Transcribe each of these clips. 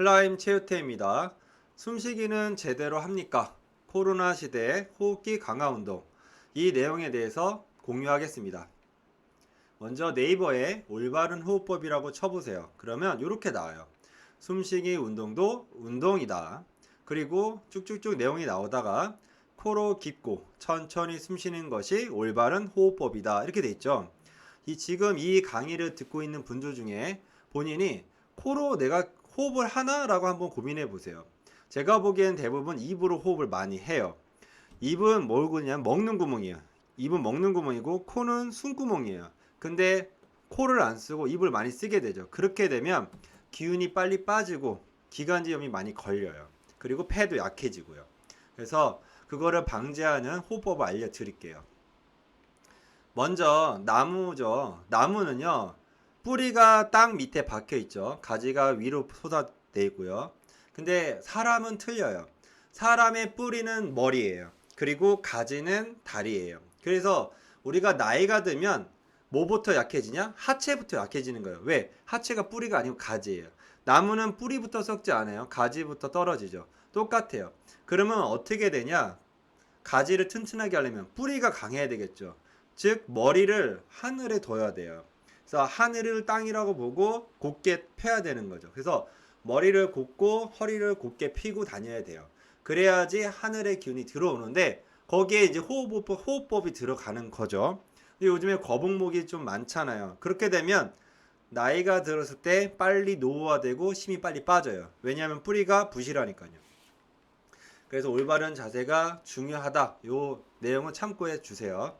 클라임 최우태입니다. 숨쉬기는 제대로 합니까? 코로나 시대의 호흡기 강화 운동. 이 내용에 대해서 공유하겠습니다. 먼저 네이버에 올바른 호흡법이라고 쳐보세요. 그러면 이렇게 나와요. 숨쉬기 운동도 운동이다. 그리고 쭉쭉쭉 내용이 나오다가 코로 깊고 천천히 숨쉬는 것이 올바른 호흡법이다. 이렇게 돼 있죠. 지금 이 강의를 듣고 있는 분들 중에 본인이 코로 내가 호흡을 하나라고 한번 고민해 보세요. 제가 보기엔 대부분 입으로 호흡을 많이 해요. 입은 뭐냐면 먹는 구멍이에요. 입은 먹는 구멍이고 코는 숨구멍이에요. 근데 코를 안 쓰고 입을 많이 쓰게 되죠. 그렇게 되면 기운이 빨리 빠지고 기관지염이 많이 걸려요. 그리고 폐도 약해지고요. 그래서 그거를 방지하는 호흡법을 알려드릴게요. 먼저 나무죠. 나무는요, 뿌리가 땅 밑에 박혀 있죠. 가지가 위로 솟아내 있고요. 근데 사람은 틀려요. 사람의 뿌리는 머리예요. 그리고 가지는 다리예요. 그래서 우리가 나이가 들면 뭐부터 약해지냐? 하체부터 약해지는 거예요. 왜? 하체가 뿌리가 아니고 가지예요. 나무는 뿌리부터 썩지 않아요. 가지부터 떨어지죠. 똑같아요. 그러면 어떻게 되냐? 가지를 튼튼하게 하려면 뿌리가 강해야 되겠죠. 즉 머리를 하늘에 둬야 돼요. 그래서 하늘을 땅이라고 보고 곧게 펴야 되는 거죠. 그래서 머리를 곧고 허리를 곧게 펴고 다녀야 돼요. 그래야지 하늘의 기운이 들어오는데 거기에 이제 호흡법이 들어가는 거죠. 근데 요즘에 거북목이 좀 많잖아요. 그렇게 되면 나이가 들었을 때 빨리 노후화되고 힘이 빨리 빠져요. 왜냐하면 뿌리가 부실하니까요. 그래서 올바른 자세가 중요하다. 요 내용은 참고해 주세요.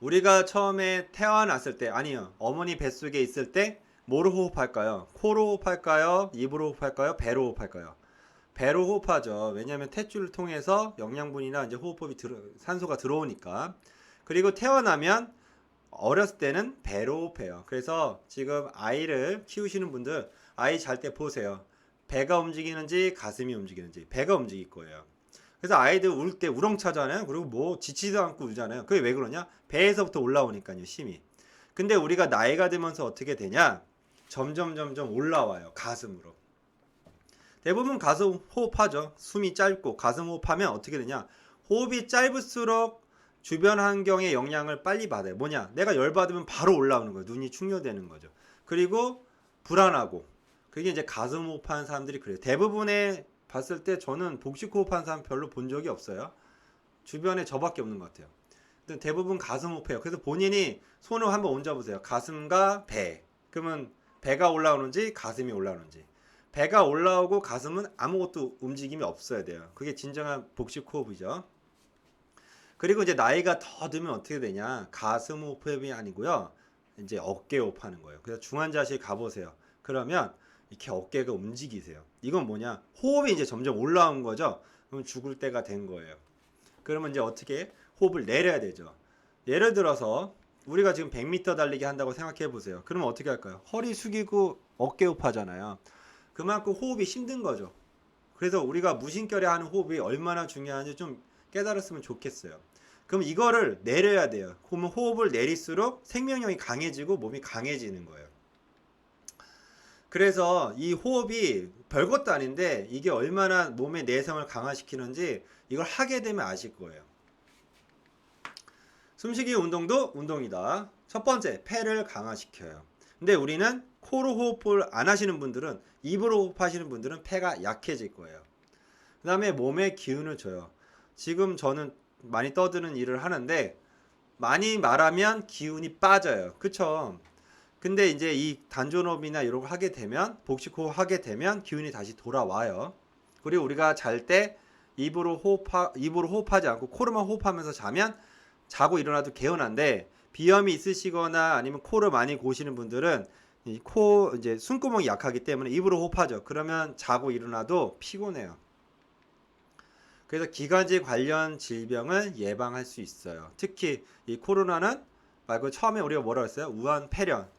우리가 처음에 태어났을 때, 아니요, 어머니 뱃속에 있을 때 뭐로 호흡할까요? 코로 호흡할까요? 입으로 호흡할까요? 배로 호흡할까요? 배로 호흡하죠. 왜냐하면 탯줄을 통해서 영양분이나 이제 산소가 들어오니까. 그리고 태어나면 어렸을 때는 배로 호흡해요. 그래서 지금 아이를 키우시는 분들 아이 잘 때 보세요. 배가 움직이는지 가슴이 움직이는지. 배가 움직일 거예요. 그래서 아이들 울 때 우렁차잖아요. 그리고 뭐 지치지도 않고 울잖아요. 그게 왜 그러냐? 배에서부터 올라오니까요, 힘이. 근데 우리가 나이가 들면서 어떻게 되냐? 점점 올라와요. 가슴으로. 대부분 가슴 호흡하죠. 숨이 짧고 가슴 호흡하면 어떻게 되냐? 호흡이 짧을수록 주변 환경의 영향을 빨리 받아요. 뭐냐? 내가 열받으면 바로 올라오는 거예요. 눈이 충혈되는 거죠. 그리고 불안하고. 그게 이제 가슴 호흡하는 사람들이 그래요. 대부분의 봤을 때 저는 복식 호흡하는 사람 별로 본 적이 없어요. 주변에 저밖에 없는 것 같아요. 대부분 가슴 호흡해요. 그래서 본인이 손을 한번 얹어보세요. 가슴과 배. 그러면 배가 올라오는지 가슴이 올라오는지. 배가 올라오고 가슴은 아무것도 움직임이 없어야 돼요. 그게 진정한 복식 호흡이죠. 그리고 이제 나이가 더 들면 어떻게 되냐? 가슴 호흡이 아니고요. 이제 어깨 호흡하는 거예요. 그래서 중환자실 가보세요. 그러면 이렇게 어깨가 움직이세요. 이건 뭐냐? 호흡이 이제 점점 올라온 거죠. 그럼 죽을 때가 된 거예요. 그러면 이제 어떻게 호흡을 내려야 되죠. 예를 들어서 우리가 지금 100m 달리기 한다고 생각해 보세요. 그러면 어떻게 할까요? 허리 숙이고 어깨 호흡하잖아요. 그만큼 호흡이 힘든 거죠. 그래서 우리가 무심결에 하는 호흡이 얼마나 중요한지 좀 깨달았으면 좋겠어요. 그럼 이거를 내려야 돼요. 그러면 호흡을 내릴수록 생명력이 강해지고 몸이 강해지는 거예요. 그래서 이 호흡이 별것도 아닌데 이게 얼마나 몸의 내성을 강화시키는지 이걸 하게 되면 아실 거예요. 숨쉬기 운동도 운동이다. 첫 번째, 폐를 강화시켜요. 근데 우리는 코로 호흡을 안 하시는 분들은, 입으로 호흡하시는 분들은 폐가 약해질 거예요. 그 다음에 몸에 기운을 줘요. 지금 저는 많이 떠드는 일을 하는데 많이 말하면 기운이 빠져요. 그쵸? 근데 이제 이 단전호흡이나 이런 거 하게 되면, 복식호흡 하게 되면 기운이 다시 돌아와요. 그리고 우리가 잘 때 입으로 호흡하지 않고 코로만 호흡하면서 자면 자고 일어나도 개운한데, 비염이 있으시거나 아니면 코를 많이 고시는 분들은 이 이제 숨구멍이 약하기 때문에 입으로 호흡하죠. 그러면 자고 일어나도 피곤해요. 그래서 기관지 관련 질병을 예방할 수 있어요. 특히 이 코로나는 말고 처음에 우리가 뭐라고 했어요? 우한폐렴,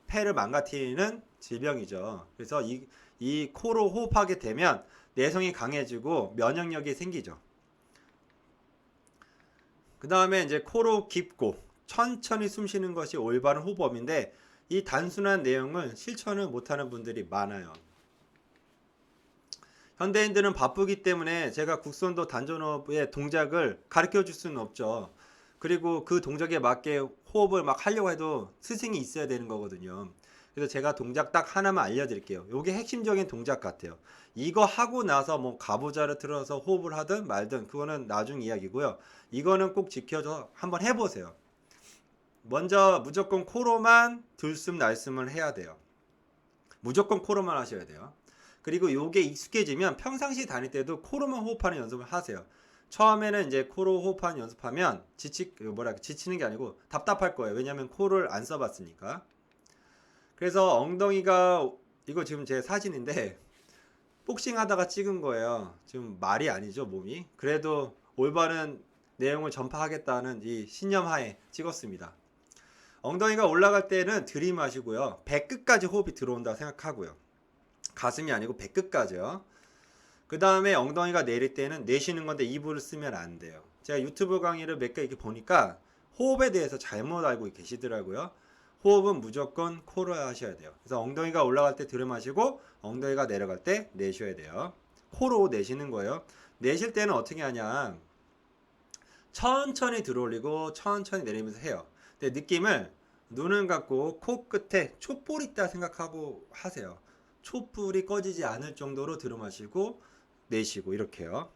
폐를 망가뜨리는 질병이죠. 그래서 이 코로 호흡하게 되면 내성이 강해지고 면역력이 생기죠. 그 다음에 이제 코로 깊고 천천히 숨 쉬는 것이 올바른 호흡법인데, 이 단순한 내용을 실천을 못하는 분들이 많아요. 현대인들은 바쁘기 때문에 제가 국선도 단전호흡의 동작을 가르쳐 줄 수는 없죠. 그리고 그 동작에 맞게 호흡을 막 하려고 해도 스승이 있어야 되는 거거든요. 그래서 제가 동작 딱 하나만 알려드릴게요. 이게 핵심적인 동작 같아요. 이거 하고 나서 뭐 가부좌를 틀어서 호흡을 하든 말든 그거는 나중 이야기고요. 이거는 꼭 지켜서 한번 해보세요. 먼저 무조건 코로만 들숨 날숨을 해야 돼요. 무조건 코로만 하셔야 돼요. 그리고 요게 익숙해지면 평상시 다닐 때도 코로만 호흡하는 연습을 하세요. 처음에는 이제 코로 호흡하는 연습하면 지치는 게 아니고 답답할 거예요. 왜냐면 코를 안 써봤으니까. 그래서 엉덩이가, 이거 지금 제 사진인데 복싱 하다가 찍은 거예요. 지금 말이 아니죠, 몸이. 그래도 올바른 내용을 전파하겠다는 이 신념하에 찍었습니다. 엉덩이가 올라갈 때는 들이마시고요. 배 끝까지 호흡이 들어온다 생각하고요. 가슴이 아니고 배 끝까지요. 그 다음에 엉덩이가 내릴 때는 내쉬는 건데 입을 쓰면 안 돼요. 제가 유튜브 강의를 몇 개 이렇게 보니까 호흡에 대해서 잘못 알고 계시더라고요. 호흡은 무조건 코로 하셔야 돼요. 그래서 엉덩이가 올라갈 때 들이마시고 엉덩이가 내려갈 때 내쉬어야 돼요. 코로 내쉬는 거예요. 내쉴 때는 어떻게 하냐, 천천히 들어올리고 천천히 내리면서 해요. 근데 느낌을 눈을 감고 코 끝에 촛불 있다 생각하고 하세요. 촛불이 꺼지지 않을 정도로 들이마시고 내쉬고 이렇게요.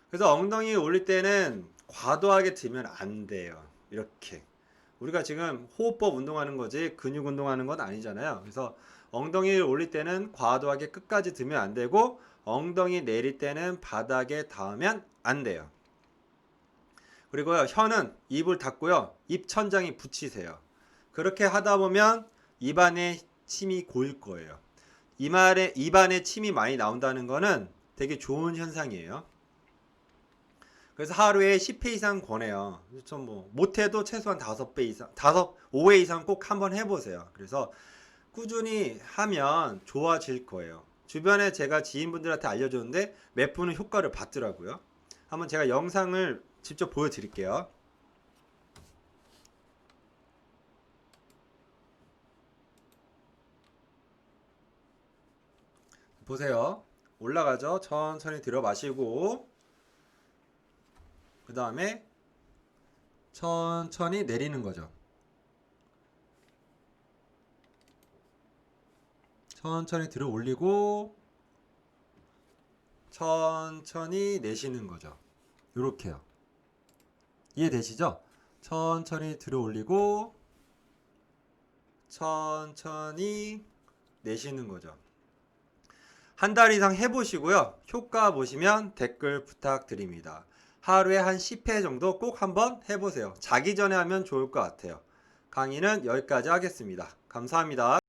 그래서 엉덩이 올릴 때는 과도하게 들면 안 돼요. 이렇게. 우리가 지금 호흡법 운동하는 거지 근육 운동하는 건 아니잖아요. 그래서 엉덩이를 올릴 때는 과도하게 끝까지 들면 안 되고 엉덩이 내릴 때는 바닥에 닿으면 안 돼요. 그리고요, 혀는 입을 닫고요, 입 천장에 붙이세요. 그렇게 하다 보면 입안에 침이 고일 거예요. 입안에 침이 많이 나온다는 거는 되게 좋은 현상이에요. 그래서 하루에 10회 이상 권해요. 좀 뭐 못해도 최소한 5배 이상, 5회 이상 꼭 한번 해보세요. 그래서 꾸준히 하면 좋아질 거예요. 주변에 제가 지인분들한테 알려줬는데 몇 분은 효과를 봤더라고요. 한번 제가 영상을 직접 보여드릴게요. 보세요. 올라가죠. 천천히 들어 마시고 그 다음에 천천히 내리는 거죠. 천천히 들어 올리고 천천히 내쉬는 거죠. 요렇게요. 이해되시죠? 천천히 들어 올리고 천천히 내쉬는 거죠. 한 달 이상 해보시고요. 효과 보시면 댓글 부탁드립니다. 하루에 한 10회 정도 꼭 한번 해보세요. 자기 전에 하면 좋을 것 같아요. 강의는 여기까지 하겠습니다. 감사합니다.